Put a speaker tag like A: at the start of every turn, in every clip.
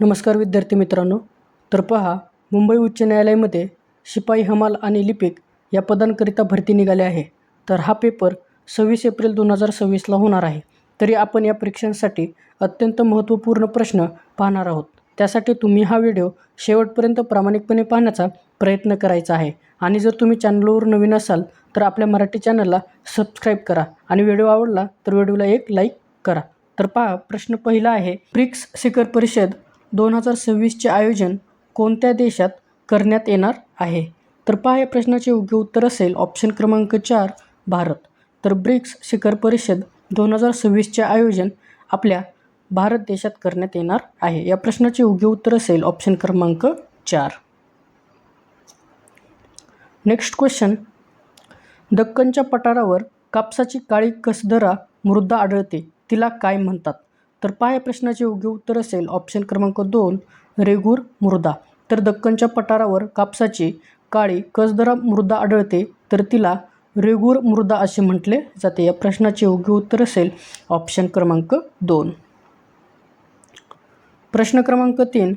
A: नमस्कार विद्यार्थी मित्रांनो. तर पहा, मुंबई उच्च न्यायालयामध्ये शिपाई हमाल आणि लिपिक या पदांकरिता भरती निघाली आहे. तर हा पेपर 26 एप्रिल 2026ला होणार आहे. तरी आपण या परीक्षांसाठी अत्यंत महत्त्वपूर्ण प्रश्न पाहणार आहोत. त्यासाठी तुम्ही हा व्हिडिओ शेवटपर्यंत प्रामाणिकपणे पाहण्याचा प्रयत्न करायचा आहे. आणि जर तुम्ही चॅनलवर नवीन असाल तर आपल्या मराठी चॅनलला सबस्क्राईब करा आणि व्हिडिओ आवडला तर व्हिडिओला एक लाईक करा. तर पहा, प्रश्न पहिला आहे, ब्रिक्स शिखर परिषद 2026चे आयोजन कोणत्या देशात करण्यात येणार आहे? तर पहा, या प्रश्नाचे योग्य उत्तर असेल ऑप्शन क्रमांक 4 भारत. तर ब्रिक्स शिखर परिषद 2026चे आयोजन आपल्या भारत देशात करण्यात येणार आहे. या प्रश्नाचे योग्य उत्तर असेल ऑप्शन क्रमांक 4. नेक्स्ट क्वेश्चन, दक्कनच्या पठारावर कापसाची काळी कसदरा मृदा आढळते, तिला काय म्हणतात? तर पहा, या प्रश्नाचे योग्य उत्तर असेल ऑप्शन क्रमांक 2 रेगूर मृदा. तर दक्कनच्या पठारावर कापसाची काळी कसदरा मृदा आढळते तर तिला रेगूर मृदा असे म्हटले जाते. या प्रश्नाचे योग्य उत्तर असेल ऑप्शन क्रमांक 2. प्रश्न क्रमांक 3,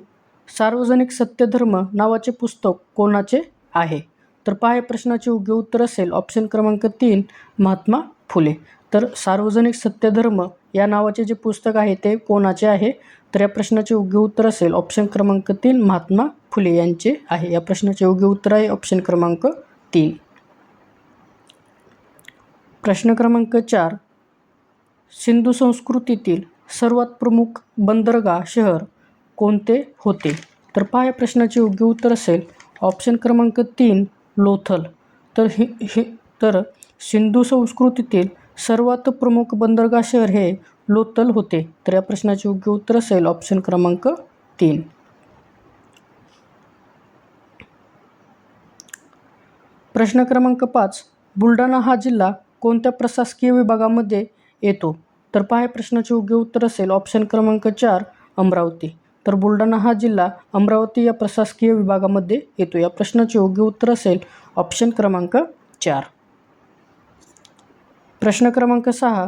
A: सार्वजनिक सत्यधर्म नावाचे पुस्तक कोणाचे आहे? तर पहा, या प्रश्नाचे योग्य उत्तर असेल ऑप्शन क्रमांक 3 महात्मा फुले. तर सार्वजनिक सत्यधर्म या नावाचे जे पुस्तक आहे ते कोणाचे आहे? तर या प्रश्नाचे योग्य उत्तर असेल ऑप्शन क्रमांक 3 महात्मा फुले यांचे आहे. या प्रश्नाचे योग्य उत्तर आहे ऑप्शन क्रमांक 3. प्रश्न क्रमांक 4, सिंधू संस्कृतीतील सर्वात प्रमुख बंदरगाह शहर कोणते होते? तर पहा, या प्रश्नाचे योग्य उत्तर असेल ऑप्शन क्रमांक 3 लोथल. तर सिंधू संस्कृतीतील सर्वात प्रमुख बंदरगाह शहर हे लोथल होते. तर या प्रश्नाचे योग्य उत्तर असेल ऑप्शन क्रमांक 3. प्रश्न क्रमांक 5, बुलढाणा हा जिल्हा कोणत्या प्रशासकीय विभागामध्ये येतो? तर पहा, या प्रश्नाचे योग्य उत्तर असेल ऑप्शन क्रमांक 4 अमरावती. तर बुलढाणा हा जिल्हा अमरावती या प्रशासकीय विभागामध्ये येतो. या प्रश्नाचे योग्य उत्तर असेल ऑप्शन क्रमांक 4. प्रश्न क्रमांक 6,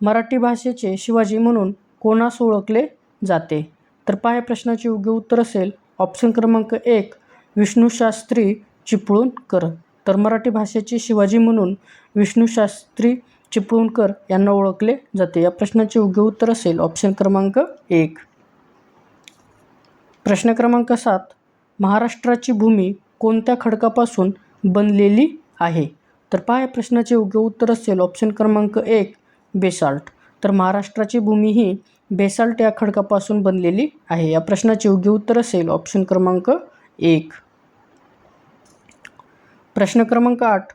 A: मराठी भाषेचे शिवाजी म्हणून कोणास ओळखले जाते? तर पहा, या प्रश्नाचे योग्य उत्तर असेल ऑप्शन क्रमांक 1 विष्णुशास्त्री चिपळूणकर. तर मराठी भाषेचे शिवाजी म्हणून विष्णुशास्त्री चिपळूणकर यांना ओळखले जाते. या प्रश्नाचे योग्य उत्तर असेल ऑप्शन क्रमांक 1. प्रश्न क्रमांक 7, महाराष्ट्राची भूमी कोणत्या खडकापासून बनलेली आहे? तर पहा, या प्रश्नाचे योग्य उत्तर असेल ऑप्शन क्रमांक 1 बेसाल्ट. तर महाराष्ट्राची भूमी ही बेसाल्ट या खडकापासून बनलेली आहे. या प्रश्नाचे योग्य उत्तर असेल ऑप्शन क्रमांक 1. प्रश्न क्रमांक 8,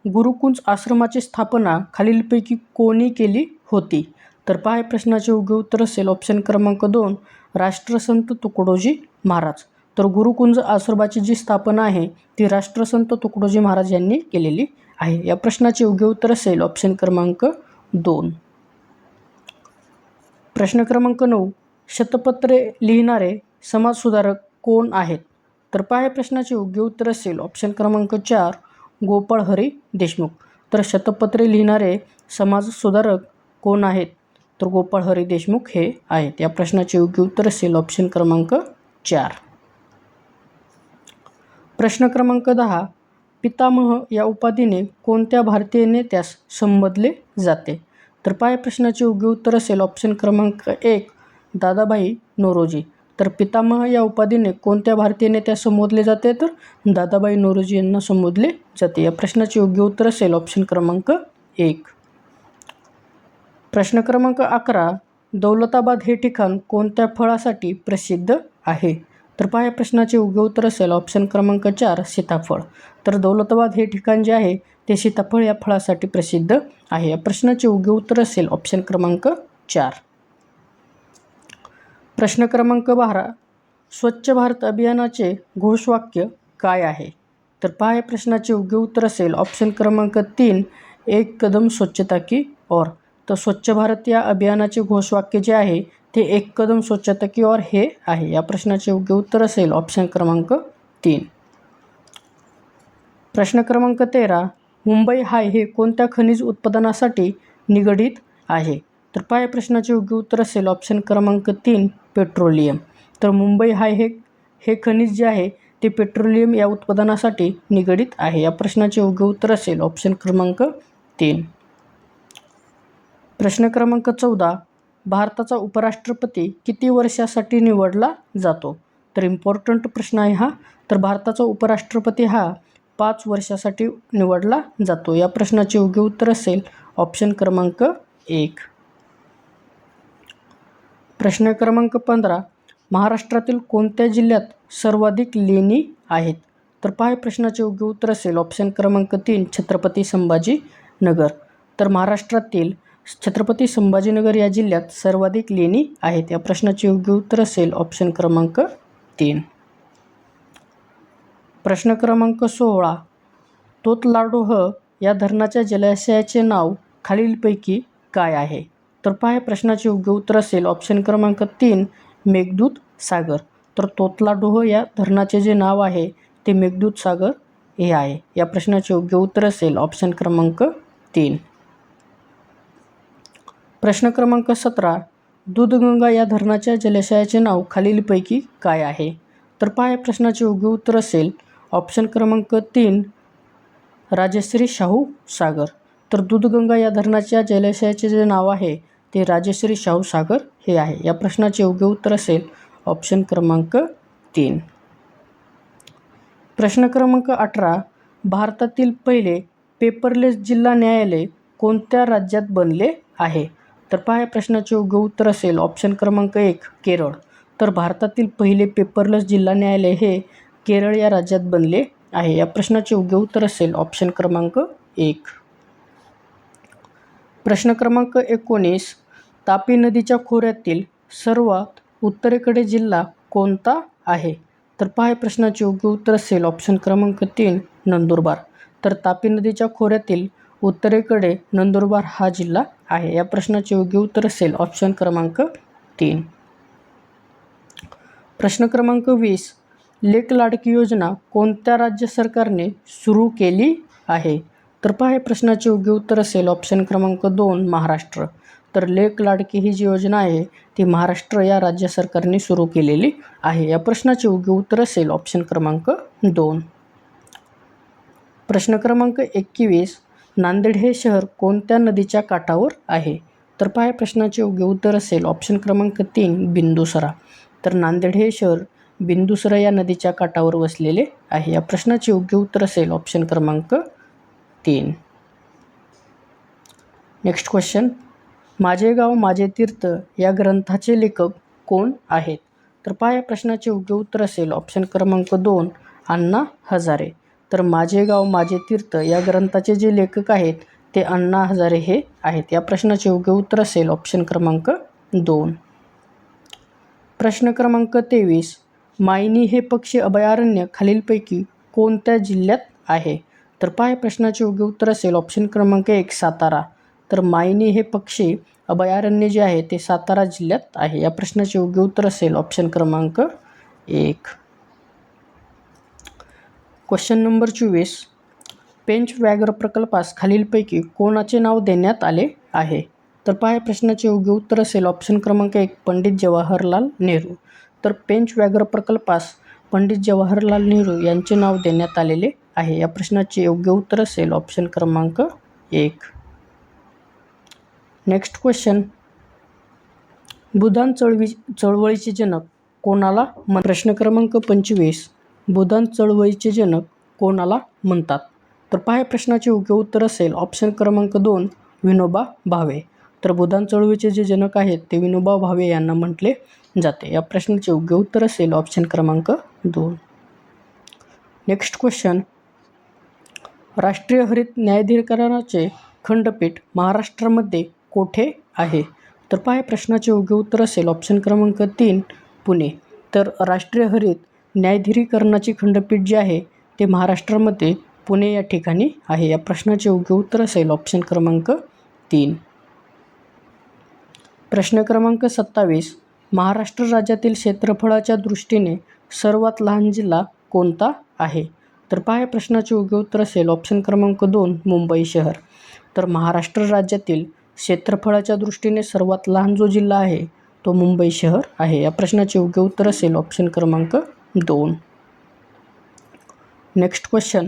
A: गुरुकुंज आश्रमाची स्थापना खालीलपैकी कोणी केली होती? तर पहा, या प्रश्नाचे योग्य उत्तर असेल ऑप्शन क्रमांक 2 राष्ट्रसंत तुकडोजी महाराज. तर गुरुकुंज आश्रमाची जी स्थापना आहे ती राष्ट्रसंत तुकडोजी महाराज यांनी केलेली आहे. या प्रश्नाचे योग्य उत्तर असेल ऑप्शन क्रमांक 2. प्रश्न क्रमांक 9, शतपत्रे लिहिणारे समाजसुधारक कोण आहेत? तर पहा, या प्रश्नाचे योग्य उत्तर असेल ऑप्शन क्रमांक 4 गोपाळ हरी देशमुख. तर शतपत्रे लिहिणारे समाजसुधारक कोण आहेत? तर गोपाळ हरी देशमुख हे आहेत. या प्रश्नाचे योग्य उत्तर असेल ऑप्शन क्रमांक 4. प्रश्न क्रमांक 10, पितामह या उपाधीने कोणत्या भारतीय नेत्यास संबोधले जाते? तर पहा, या प्रश्नाचे योग्य उत्तर असेल ऑप्शन क्रमांक 1 दादाभाई नौरोजी. तर पितामह या उपाधीने कोणत्या भारतीय नेत्यास संबोधले जाते? तर दादाभाई नौरोजी यांना संबोधले जाते. या प्रश्नाचे योग्य उत्तर असेल ऑप्शन क्रमांक 1. प्रश्न क्रमांक 11, दौलताबाद हे ठिकाण कोणत्या फळासाठी प्रसिद्ध आहे? तर पहा, या प्रश्नाचे योग्य उत्तर असेल ऑप्शन क्रमांक 4 सीताफळ. तर दौलताबाद हे ठिकाण जे आहे ते सीताफळ या फळासाठी प्रसिद्ध आहे. या प्रश्नाचे योग्य उत्तर असेल ऑप्शन क्रमांक 4. प्रश्न क्रमांक 12, स्वच्छ भारत अभियानाचे घोषवाक्य काय आहे? तर पहा, या प्रश्नाचे योग्य उत्तर असेल ऑप्शन क्रमांक 3 एक कदम स्वच्छता की ओर. तर स्वच्छ भारत या अभियानाचे घोषवाक्य जे आहे ते एक कदम स्वच्छता की ओर हे आहे. या प्रश्नाचे योग्य उत्तर असेल ऑप्शन क्रमांक 3. प्रश्न क्रमांक 13, मुंबई हाय हे कोणत्या खनिज उत्पादनासाठी निगडीत आहे? तर पहा, या प्रश्नाचे योग्य उत्तर असेल ऑप्शन क्रमांक 3 पेट्रोलियम. तर मुंबई हे खनिज जे आहे ते पेट्रोलियम या उत्पादनासाठी निगडीत आहे. या प्रश्नाचे योग्य उत्तर असेल ऑप्शन क्रमांक 3. प्रश्न क्रमांक 14. भारताचा उपराष्ट्रपती किती वर्षासाठी निवडला जातो? तर इम्पॉर्टंट प्रश्न आहे हा. तर भारताचा उपराष्ट्रपती हा 5 वर्षासाठी निवडला जातो. या प्रश्नाचे योग्य उत्तर असेल ऑप्शन क्रमांक 1. प्रश्न क्रमांक 15. महाराष्ट्रातील कोणत्या जिल्ह्यात सर्वाधिक लेणी आहेत? तर पहा प्रश्नाचे योग्य उत्तर असेल ऑप्शन क्रमांक 3 छत्रपती संभाजीनगर. तर महाराष्ट्रातील छत्रपती संभाजीनगर या जिल्ह्यात सर्वाधिक लेणी आहेत. या प्रश्नाचे योग्य उत्तर असेल ऑप्शन क्रमांक 3. प्रश्न क्रमांक 16. तोतलाडोह या धरणाच्या जलाशयाचे नाव खालीलपैकी काय आहे? तर पहा प्रश्नाचे योग्य उत्तर असेल ऑप्शन क्रमांक 3 मेघदूत सागर. तर तोतलाडोह या धरणाचे जे नाव आहे ते मेघदूत सागर हे आहे. या प्रश्नाचे योग्य उत्तर असेल ऑप्शन क्रमांक 3. प्रश्न क्रमांक 17. दूधगंगा या धरणाच्या जलाशयाचे नाव खालीलपैकी काय आहे? तर पहा प्रश्नाचे योग्य उत्तर असेल ऑप्शन क्रमांक 3 राजश्री शाहू सागर. तर दूधगंगा या धरणाच्या जलाशयाचे जे नाव आहे ते राजश्री शाहू सागर हे आहे. या प्रश्नाचे योग्य उत्तर असेल ऑप्शन क्रमांक 3. प्रश्न क्रमांक 18. भारतातील पहिले पेपरलेस जिल्हा न्यायालय कोणत्या राज्यात बनले आहे? तर पहा प्रश्नाचे योग्य उत्तर असेल ऑप्शन क्रमांक 1 केरळ. तर भारतातील पहिले पेपरलेस जिल्हा न्यायालय हे केरळ या राज्यात बनले आहे. या प्रश्नाचे योग्य उत्तर असेल ऑप्शन क्रमांक 1. प्रश्न क्रमांक 19. तापी नदीच्या खोऱ्यातील सर्वात उत्तरेकडे जिल्हा कोणता आहे? तर पहा प्रश्नाचे योग्य उत्तर असेल ऑप्शन क्रमांक 3 नंदुरबार. तर तापी नदीच्या खोऱ्यातील उत्तरेकडे नंदुरबार हा जिल्हा आहे. या प्रश्नाचे योग्य उत्तर असेल ऑप्शन क्रमांक 3. प्रश्न क्रमांक 20. लेक लाडकी योजना कोणत्या राज्य सरकारने सुरू केली आहे? तर पहा प्रश्नाचे योग्य उत्तर असेल ऑप्शन क्रमांक 2 महाराष्ट्र. तर लेक लाडकी ही जी योजना आहे ती महाराष्ट्र या राज्य सरकारने सुरू केलेली आहे. या प्रश्नाचे योग्य उत्तर असेल ऑप्शन क्रमांक 2. प्रश्न क्रमांक 21. नांदेड हे शहर कोणत्या नदीच्या काठावर आहे? तर पहा प्रश्नाचे योग्य उत्तर असेल ऑप्शन क्रमांक 3 बिंदुसरा. तर नांदेड हे शहर बिंदुसरा या नदीच्या काठावर वसलेले आहे. या प्रश्नाचे योग्य उत्तर असेल ऑप्शन क्रमांक 3. Next question. माझे गाव माझे तीर्थ या ग्रंथाचे लेखक कोण आहेत? तर पहा प्रश्नाचे योग्य उत्तर असेल ऑप्शन क्रमांक 2 अण्णा हजारे. तर माझे गाव माझे तीर्थ या ग्रंथाचे जे लेखक आहेत ते अण्णा हजारे हे आहेत. या प्रश्नाचे योग्य उत्तर असेल ऑप्शन क्रमांक 2. प्रश्न क्रमांक 23. मायनी हे पक्षी अभयारण्य खालीलपैकी कोणत्या जिल्ह्यात आहे? तर पहा प्रश्नाचे योग्य उत्तर असेल ऑप्शन क्रमांक 1 सातारा. तर मायनी हे पक्षी अभयारण्य जे आहे ते सातारा जिल्ह्यात आहे. या प्रश्नाचे योग्य उत्तर असेल ऑप्शन क्रमांक 1. Question number 24. पेंच व्याघ्र प्रकल्पास खालीलपैकी कोणाचे नाव देण्यात आले आहे? तर पहा प्रश्नाचे योग्य उत्तर असेल ऑप्शन क्रमांक 1 पंडित जवाहरलाल नेहरू. तर पेंच व्याघ्र प्रकल्पास पंडित जवाहरलाल नेहरू यांचे नाव देण्यात आलेले आहे. या प्रश्नाचे योग्य उत्तर असेल ऑप्शन क्रमांक 1. Next question. भूदान चळवळीचे जनक कोणाला प्रश्न क्रमांक 25. भूदान चळवळीचे जनक कोणाला म्हणतात? तर पहा प्रश्नाचे योग्य उत्तर असेल ऑप्शन क्रमांक 2 विनोबा भावे. तर भूदान चळवळीचे जे जनक आहेत ते विनोबा भावे यांना म्हटले जाते. या प्रश्नाचे योग्य उत्तर असेल ऑप्शन क्रमांक 2. Next question. राष्ट्रीय हरित न्यायाधिकरणाचे खंडपीठ महाराष्ट्रामध्ये कोठे आहे? तर पहा प्रश्नाचे योग्य उत्तर असेल ऑप्शन क्रमांक 3 पुणे. तर राष्ट्रीय हरित न्यायाधिकरणाची खंडपीठ जे आहे ते महाराष्ट्रामध्ये पुणे या ठिकाणी आहे. या प्रश्नाचे योग्य उत्तर असेल ऑप्शन क्रमांक 3. प्रश्न क्रमांक 27. महाराष्ट्र राज्यातील क्षेत्रफळाच्या दृष्टीने सर्वात लहान जिल्हा कोणता आहे? तर पहा प्रश्नाचे योग्य उत्तर असेल ऑप्शन क्रमांक 2 मुंबई शहर. तर महाराष्ट्र राज्यातील क्षेत्रफळाच्या दृष्टीने सर्वात लहान जो जिल्हा आहे तो मुंबई शहर आहे. या प्रश्नाचे योग्य उत्तर असेल ऑप्शन क्रमांक 2. Next question.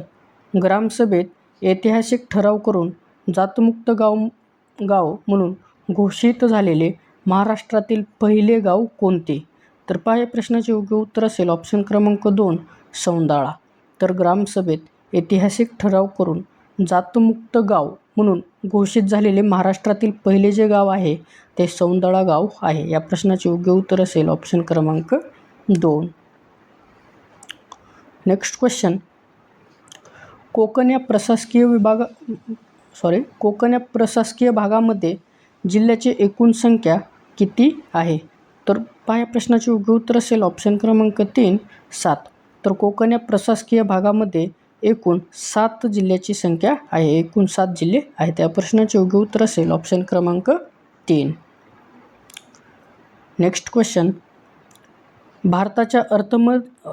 A: ग्रामसभेत ऐतिहासिक ठराव करून जातमुक्त गाव म्हणून घोषित झालेले महाराष्ट्रातील पहिले गाव कोणते? तर पहा या प्रश्नाचे योग्य उत्तर असेल ऑप्शन क्रमांक 2 सौंदाळा. तर ग्रामसभेत ऐतिहासिक ठराव करून जातमुक्त गाव म्हणून घोषित झालेले महाराष्ट्रातील पहिले जे गाव आहे ते सौंदाळा गाव आहे. या प्रश्नाचे योग्य उत्तर असेल ऑप्शन क्रमांक 2. Next question. कोकण या प्रशासकीय भागामध्ये जिल्ह्याची एकूण संख्या किती आहे? तर पहा या प्रश्नाचे योग्य उत्तर असेल ऑप्शन क्रमांक 3 7. तर कोकण या प्रशासकीय भागामध्ये एकूण 7 जिल्ह्याची संख्या आहे. एकूण 7 जिल्हे आहेत. त्या प्रश्नाचे योग्य उत्तर असेल ऑप्शन क्रमांक 3. Next question. भारताच्या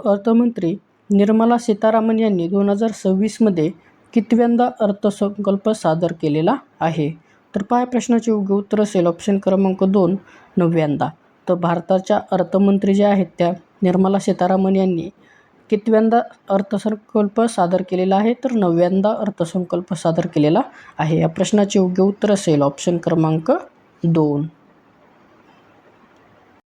A: अर्थमंत्री निर्मला सीतारामन यांनी 2026 मध्ये कितव्यांदा अर्थसंकल्प सादर केलेला आहे? तर पहा प्रश्नाचे योग्य उत्तर असेल ऑप्शन क्रमांक 2 9व्यांदा. तर भारताच्या अर्थमंत्री ज्या आहेत त्या निर्मला सीतारामन यांनी कितव्यांदा अर्थसंकल्प सादर केलेला आहे? तर 9व्यांदा अर्थसंकल्प सादर केलेला आहे. या प्रश्नाचे योग्य उत्तर असेल ऑप्शन क्रमांक 2.